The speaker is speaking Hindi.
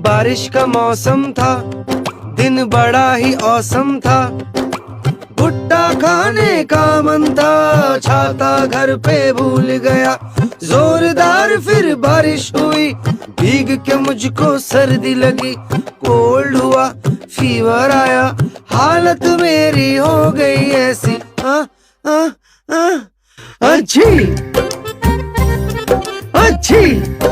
बारिश का मौसम था, दिन बड़ा ही औसम था। भुट्टा खाने का मन था, छाता घर पे भूल गया। जोरदार फिर बारिश हुई, भीग के मुझको सर्दी लगी। कोल्ड हुआ, फीवर आया, हालत मेरी हो गई ऐसी। अच्छी अच्छी